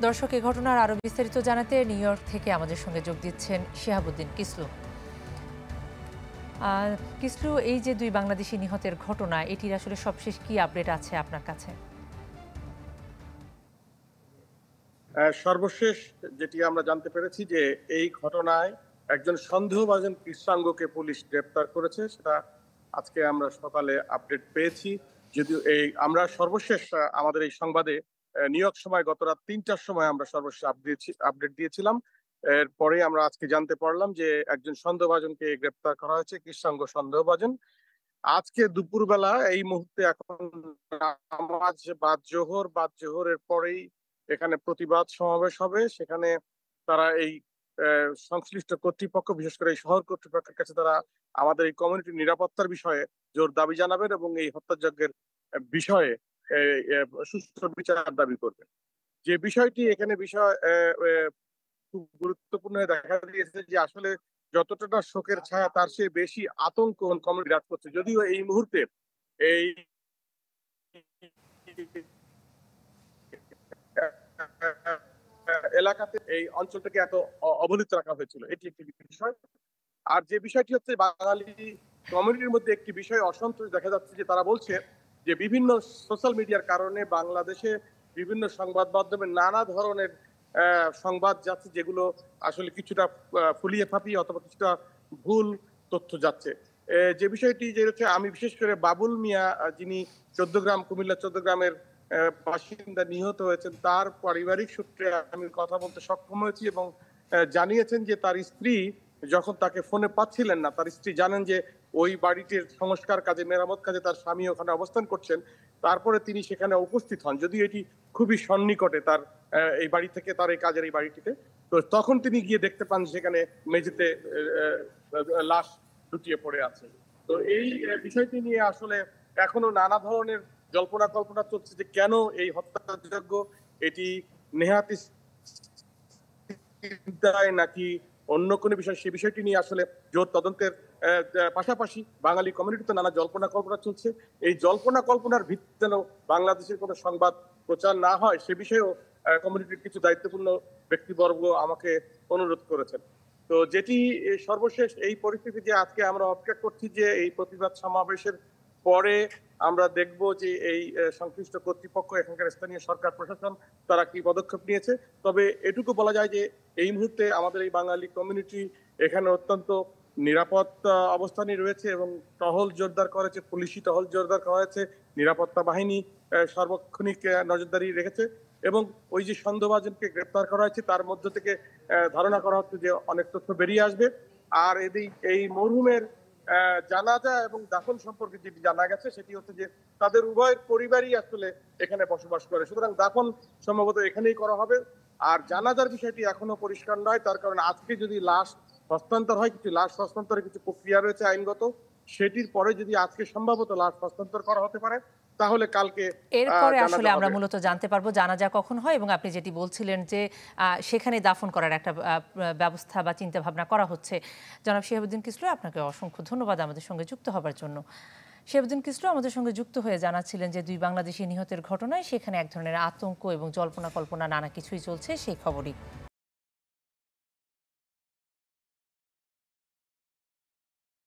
দর্শক, এই ঘটনার আরো বিস্তারিত জানাতে নিউ ইয়র্ক থেকে আমাদের সঙ্গে যোগ দিচ্ছেন শিহাবুদ্দিন কিসলু। কিসলু, এই যে দুই বাংলাদেশি নিহতের ঘটনা, এটির আসলে সবশেষ কি আপডেট আছে আপনার কাছে? সর্বশেষ যেটি আমরা জানতে পেরেছি যে এই ঘটনায় একজন সন্দেহভাজন কৃষ্ণাঙ্গকে পুলিশ গ্রেপ্তার করেছে, সেটা আজকে আমরা সকালে আপডেট পেয়েছি। যদিও আমরা সর্বশেষ আমাদের এই সংবাদে নিউ ইয়র্ক সময় গত রাত ৩টার সময় আমরা সর্বশেষ আপডেট দিয়েছিলাম। এরপরে আমরা আজকে জানতে পারলাম যে একজন সন্দেহভাজনকে গ্রেপ্তার করা হয়েছে, কৃষ্ণাঙ্গ সন্দেহভাজন। আজকে দুপুরবেলা এই মুহূর্তে এখন নামাজ বাদ জোহরের পরেই এখানে প্রতিবাদ সমাবেশ হবে। সেখানে তারা এই সংশ্লিষ্ট কর্তৃপক্ষ, বিশেষ করে এই শহর কর্তৃপক্ষের কাছে তারা আমাদের এই কমিউনিটির নিরাপত্তার বিষয়ে জোর দাবি জানাবেন এবং এই হত্যাযজ্ঞের বিষয়ে সুষ্ঠু বিচার দাবি করবেন। যে বিষয়টি এখানে বিষয় খুব গুরুত্বপূর্ণ দেখা দিয়েছে যে আসলে যতটা শোকের ছায়া তার চেয়ে বেশি আতঙ্ক কমিউনিটি বিরাজ করছে। যদিও এই মুহূর্তে এই এলাকাতে এই অঞ্চলটাকে এত অবহেলিত রাখা হয়েছিল, এটি একটি বিষয়। আর যে বিষয়টি হচ্ছে, বাঙালি কমিউনিটির মধ্যে একটি বিষয় অসন্তোষ দেখা যাচ্ছে যে তারা বলছে যে বিভিন্ন সোশ্যাল মিডিয়ার কারণে বাংলাদেশে বিভিন্ন সংবাদ মাধ্যমে নানা ধরনের সংবাদ যাচ্ছে, যেগুলো আসলে কিছুটা ফুলিয়ে ফাঁপিয়ে অথবা কিছুটা ভুল তথ্য যাচ্ছে। যে বিষয়টি যে হচ্ছে, আমি বিশেষ করে বাবুল মিয়া, যিনি কুমিল্লা 14 গ্রামের বাসিন্দা নিহত হয়েছেন, তার পারিবারিক সূত্রে আমি কথা বলতে সক্ষম হয়েছি এবং জানিয়েছেন যে তার স্ত্রী যখন তাকে ফোনে পাচ্ছিলেন না, তার স্ত্রী জানেন যে ওই বাড়িটির সংস্কার কাজে, মেরামত কাজে তার স্বামী ওখানে অবস্থান করছেন। তারপরে তিনি সেখানে উপস্থিত হন, যদিও এটি খুবই সন্নিকটে তার এই বাড়ি থেকে, তার এই কাজের এই বাড়িটিতে। তো তখন তিনি গিয়ে দেখতে পান সেখানে মেঝেতে লাশ লুটিয়ে পড়ে আছে। তো এই বিষয়টি নিয়ে আসলে এখনো নানা ধরনের জল্পনা কল্পনা চলছে যে কেন এই হত্যাযজ্ঞ, এটি নেহাতি নাকি অন্য কোনো বিষয়, সেই বিষয়টি নিয়ে আসলে জোর তদন্তের পাশাপাশি বাঙালি কমিউনিটিতে নানা জল্পনা কল্পনা চলছে। এই জল্পনা কল্পনার ভিত্তিতে যেন বাংলাদেশের কোনো সংবাদ প্রচার না হয়, সে বিষয়েও কমিউনিটির কিছু দায়িত্বপূর্ণ ব্যক্তিবর্গ আমাকে অনুরোধ করেছেন। তো যেটি সর্বশেষ এই পরিস্থিতি, যে আজকে আমরা অপেক্ষা করছি যে এই প্রতিবাদ সমাবেশের পরে আমরা দেখব যে এই সংশ্লিষ্ট কর্তৃপক্ষ, এখানকার স্থানীয় সরকার প্রশাসন, তারা কি পদক্ষেপ নিয়েছে। তবে এটুকু বলা যায় যে এই মুহূর্তে আমাদের এই বাঙালি কমিউনিটি এখানে অত্যন্ত নিরাপদ অবস্থানে রয়েছে এবং টহল জোরদার করেছে, পুলিশি টহল জোরদার করা হয়েছে, নিরাপত্তা বাহিনী সার্বক্ষণিক নজরদারি রেখেছে এবং ওই যে সন্দেহভাজনকে গ্রেপ্তার করা হয়েছে তার মধ্য থেকে ধারণা করা হচ্ছে যে অনেক তথ্য বেরিয়ে আসবে। আর এই মরহুমের জানাজা এবং দাফন সম্পর্কে যেটি জানা গেছে সেটি হচ্ছে যে তাদের উভয়ের পরিবারই আসলে এখানে বসবাস করে, সুতরাং দাফন সম্ভবত এখানেই করা হবে। আর জানাজার বিষয়টি এখনো পরিষ্কার নয়, তার কারণ আজকে যদি লাশ হস্তান্তর হয়, কিছু লাশ হস্তান্তরের কিছু প্রক্রিয়া রয়েছে আইনগত, সেটির পরে যদি আজকে সম্ভবত লাশ হস্তান্তর করা হতে পারে, তাহলে কালকে এরপরে আসলে আমরা মূলত জানতে পারবো জানাজা কখন হয় এবং আপনি যেটি বলছিলেন যে সেখানে দাফন করার একটা ব্যবস্থা বা চিন্তা ভাবনা করা হচ্ছে। জনাব শিহাবুদ্দিন কিসলু, আপনাকে অসংখ্য ধন্যবাদ আমাদের সঙ্গে যুক্ত হবার জন্য। শিহাবুদ্দিন কিসলু আমাদের সঙ্গে যুক্ত হয়ে জানাচ্ছিলেন যে দুই বাংলাদেশি নিহতের ঘটনায় সেখানে এক ধরনের আতঙ্ক এবং জল্পনা কল্পনা নানা কিছুই চলছে, সেই খবরই।